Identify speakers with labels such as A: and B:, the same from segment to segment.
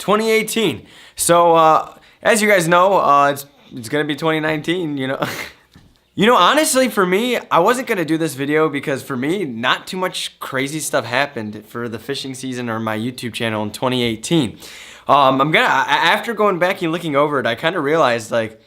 A: 2018. So as you guys know, it's gonna be 2019, you know. You know, honestly, for me, I wasn't gonna do this video because for me, not too much crazy stuff happened for the fishing season or my YouTube channel in 2018. After going back and looking over it, I kind of realized, like,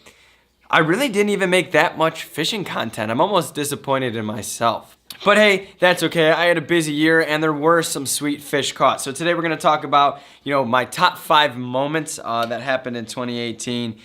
A: I really didn't even make that much fishing content. I'm almost disappointed in myself. But hey, that's okay. I had a busy year and there were some sweet fish caught. So today we're gonna talk about, you know, my top 5 moments that happened in 2018.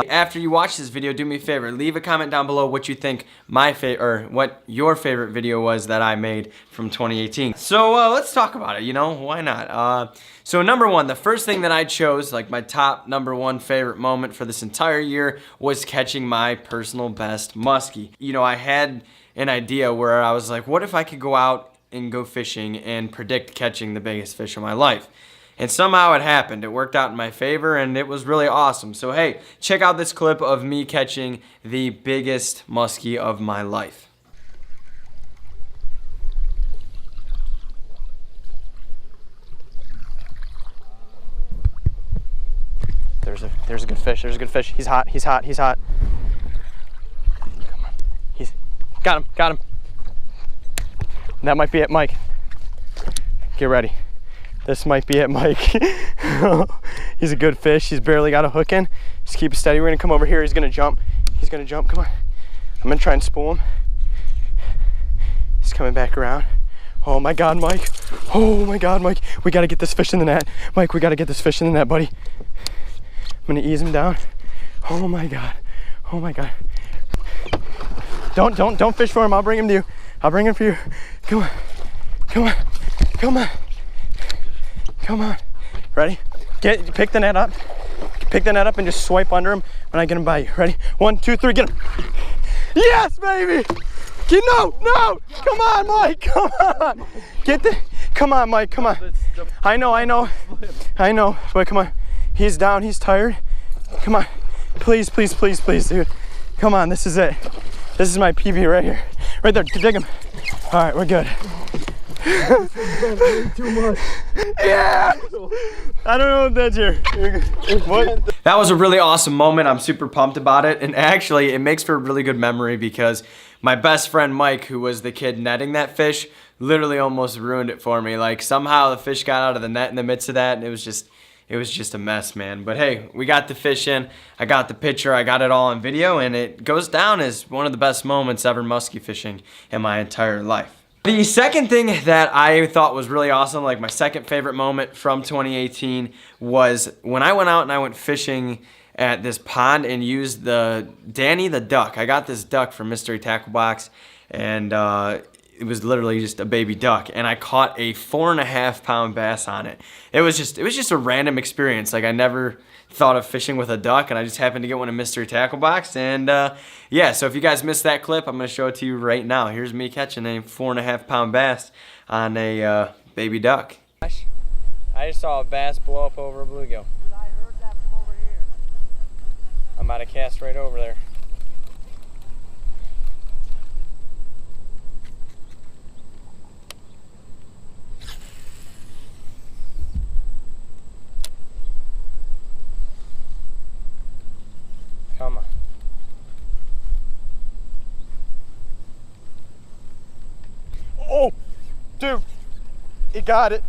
A: After you watch this video, do me a favor, leave a comment down below what you think what your favorite video was that I made from 2018. So let's talk about it, you know, why not? So number 1, the first thing that I chose, like my top number 1 favorite moment for this entire year was catching my personal best muskie. You know, I had an idea where I was like, what if I could go out and go fishing and predict catching the biggest fish of my life? And somehow it happened. It worked out in my favor and it was really awesome. So hey, check out this clip of me catching the biggest muskie of my life. There's a good fish. There's a good fish. He's hot. He's hot. He's hot. Come on. Got him. That might be it, Mike. Get ready. This might be it, Mike. He's a good fish. He's barely got a hook in. Just keep it steady. We're gonna come over here. He's gonna jump. He's gonna jump. Come on. I'm gonna try and spool him. He's coming back around. Oh my God, Mike. Oh my God, Mike. We gotta get this fish in the net. Mike, we gotta get this fish in the net, buddy. I'm gonna ease him down. Oh my God. Oh my God. Don't fish for him. I'll bring him to you. I'll bring him for you. Come on. Come on. Come on. Come on. Ready? Pick the net up. Pick the net up and just swipe under him when I get him by you. Ready? 1, 2, 3, get him. Yes, baby! No! Come on, Mike, come on! Come on, Mike, come on. I know, but come on. He's down, he's tired. Come on. Please, dude. Come on, this is it. This is my PB right here. Right there, dig him. All right, we're good. Too much. Yeah! I don't know if that's here. What? That was a really awesome moment. I'm super pumped about it. And actually, it makes for a really good memory because my best friend Mike, who was the kid netting that fish, literally almost ruined it for me. Like somehow the fish got out of the net in the midst of that and it was just a mess, man. But hey, we got the fish in. I got the picture. I got it all on video and it goes down as one of the best moments ever muskie fishing in my entire life. The second thing that I thought was really awesome, like my second favorite moment from 2018, was when I went out and I went fishing at this pond and used the Danny the duck. I got this duck from Mystery Tackle Box and it was literally just a baby duck and I caught a 4.5 pound bass on it. It was just a random experience. Like I never thought of fishing with a duck and I just happened to get one in Mystery Tackle Box and yeah, so if you guys missed that clip, I'm gonna show it to you right now. Here's me catching a 4.5 pound bass on a baby duck. I just saw a bass blow up over a bluegill.
B: I heard that from over here.
A: I'm about to cast right over there. Come on.
C: Oh, dude, it got it.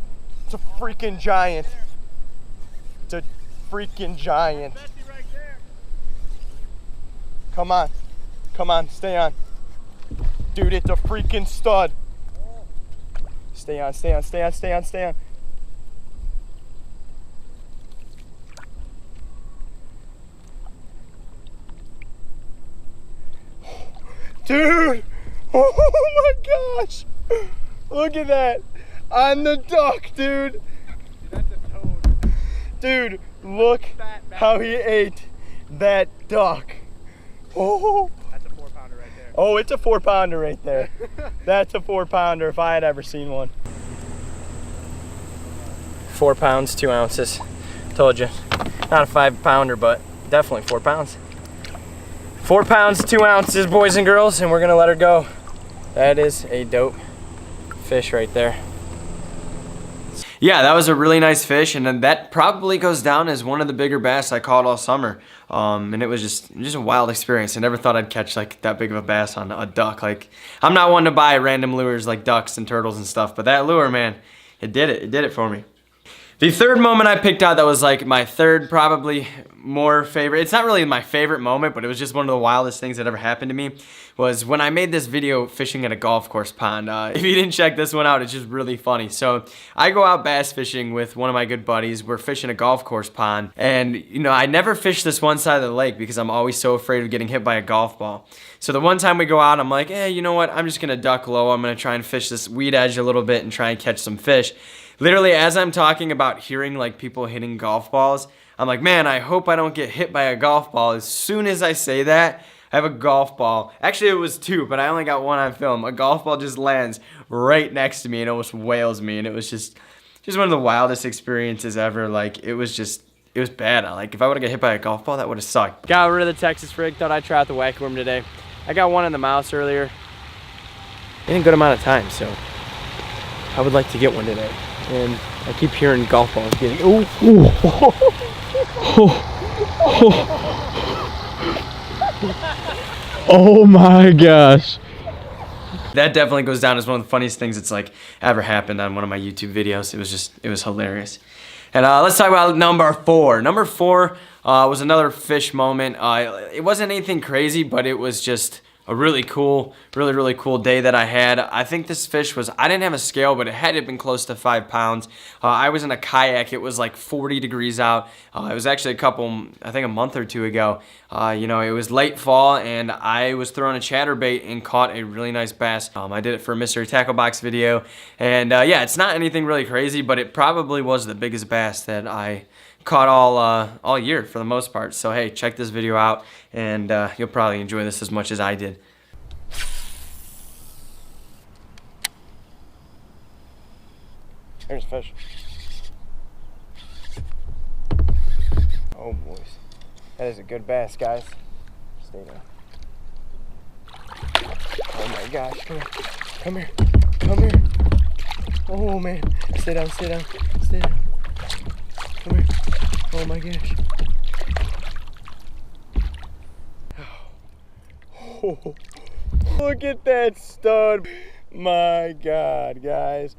C: It's a freaking giant. It's a freaking giant. Come on, stay on. Dude, it's a freaking stud. Stay on. Dude, oh my gosh, look at that, on the duck, dude.
B: That's a toad.
C: Dude, look how he ate that duck. Oh,
B: That's a 4-pounder right there.
C: oh, it's a 4-pounder right there. That's a 4-pounder if I had ever seen one.
A: 4 pounds, 2 ounces. Told you, not a 5-pounder, but definitely 4 pounds. 4 pounds, 2 ounces, boys and girls, and we're gonna let her go. That is a dope fish right there. yeah, that was a really nice fish, and then that probably goes down as one of the bigger bass I caught all summer. And it was just a wild experience. I never thought I'd catch like that big of a bass on a duck. Like, I'm not one to buy random lures like ducks and turtles and stuff, but that lure, man, it did it for me. The third moment I picked out that was like my third probably more favorite, it's not really my favorite moment, but it was just one of the wildest things that ever happened to me, was when I made this video fishing at a golf course pond. If you didn't check this one out, it's just really funny. So I go out bass fishing with one of my good buddies. We're fishing a golf course pond, and you know, I never fish this one side of the lake because I'm always so afraid of getting hit by a golf ball. So the one time we go out, I'm like, you know what, I'm just gonna duck low. I'm gonna try and fish this weed edge a little bit and try and catch some fish. Literally, as I'm talking about hearing like people hitting golf balls, I'm like, man, I hope I don't get hit by a golf ball. As soon as I say that, I have a golf ball. Actually, it was two, but I only got one on film. A golf ball just lands right next to me and almost whales me, and it was just one of the wildest experiences ever. Like, it was bad. Like, if I would have got hit by a golf ball, that would have sucked. Got rid of the Texas rig. Thought I'd try out the wacky worm today. I got one in the mouse earlier in a good amount of time, so I would like to get one today. And I keep hearing golf balls getting, ooh.
C: Oh my gosh.
A: That definitely goes down as one of the funniest things that's like ever happened on one of my YouTube videos. It was hilarious. And let's talk about number 4. Number 4 was another fish moment. It wasn't anything crazy, but it was just a really cool day that I had. I think this fish was, I didn't have a scale, but it had to have been close to 5 pounds. I was in a kayak. It was like 40 degrees out. It was actually I think a month or two ago. You know, it was late fall, and I was throwing a chatterbait and caught a really nice bass. I did it for a Mystery Tackle Box video, and yeah, it's not anything really crazy, but it probably was the biggest bass that I caught all year for the most part. So hey, check this video out, and you'll probably enjoy this as much as I did. There's fish. Oh boys, that is a good bass, guys. Stay down. Oh my gosh, come here. Oh man, stay down. Come here. Oh my gosh. Oh, look at that stud. My God, guys.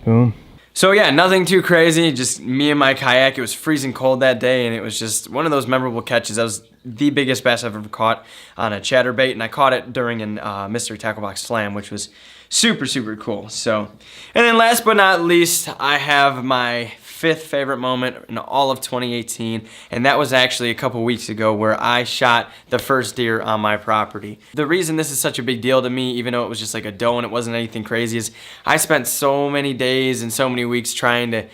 C: Boom.
A: So yeah, nothing too crazy, just me and my kayak. It was freezing cold that day, and it was just one of those memorable catches. That was the biggest bass I've ever caught on a chatterbait, and I caught it during a Mystery Tackle Box Slam, which was super cool. So, and then last but not least, I have my 5th favorite moment in all of 2018, and that was actually a couple weeks ago, where I shot the first deer on my property. The reason this is such a big deal to me, even though it was just like a doe and it wasn't anything crazy, is I spent so many days and so many weeks trying to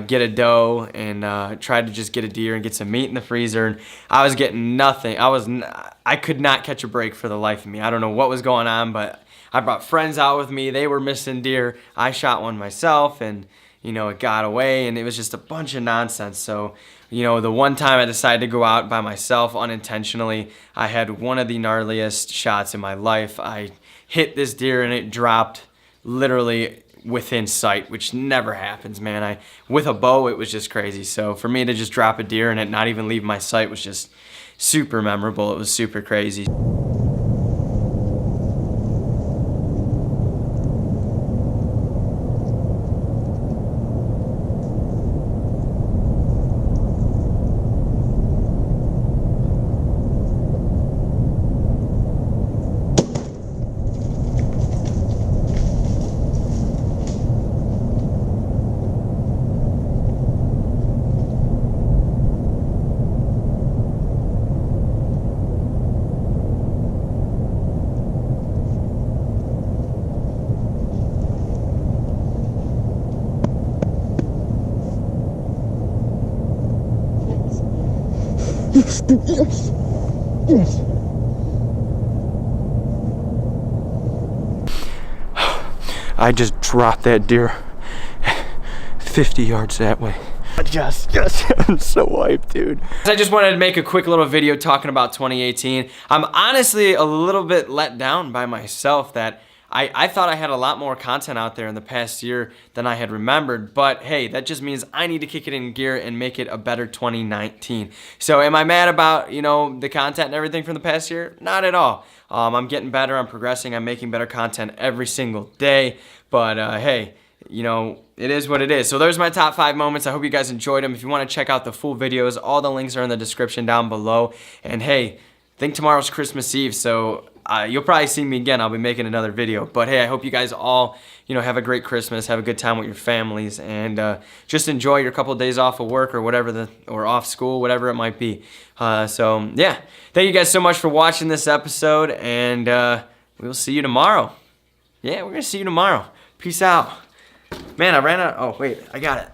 A: get a doe and tried to just get a deer and get some meat in the freezer, and I was getting nothing. I could not catch a break for the life of me. I don't know what was going on, but I brought friends out with me. They were missing deer. I shot one myself, and you know, it got away, and it was just a bunch of nonsense. So, you know, the one time I decided to go out by myself unintentionally, I had one of the gnarliest shots in my life. I hit this deer and it dropped literally within sight, which never happens, man. With a bow, it was just crazy. So for me to just drop a deer and it not even leave my sight was just super memorable. It was super crazy.
C: Yes.
A: I just dropped that deer 50 yards that way.
C: yes, yes. I'm so hyped, dude.
A: I just wanted to make a quick little video talking about 2018. I'm honestly a little bit let down by myself that I thought I had a lot more content out there in the past year than I had remembered, but hey, that just means I need to kick it in gear and make it a better 2019. So am I mad about, the content and everything from the past year? Not at all. I'm getting better, I'm progressing, I'm making better content every single day, but hey, it is what it is. So there's my top 5 moments. I hope you guys enjoyed them. If you want to check out the full videos, all the links are in the description down below. And hey, I think tomorrow's Christmas Eve, so you'll probably see me again. I'll be making another video. But hey, I hope you guys all, have a great Christmas, have a good time with your families, and just enjoy your couple of days off of work or whatever, or off school, whatever it might be. So yeah, thank you guys so much for watching this episode, and we'll see you tomorrow. Yeah, we're gonna see you tomorrow. Peace out. Man, I ran out. Oh wait, I got it.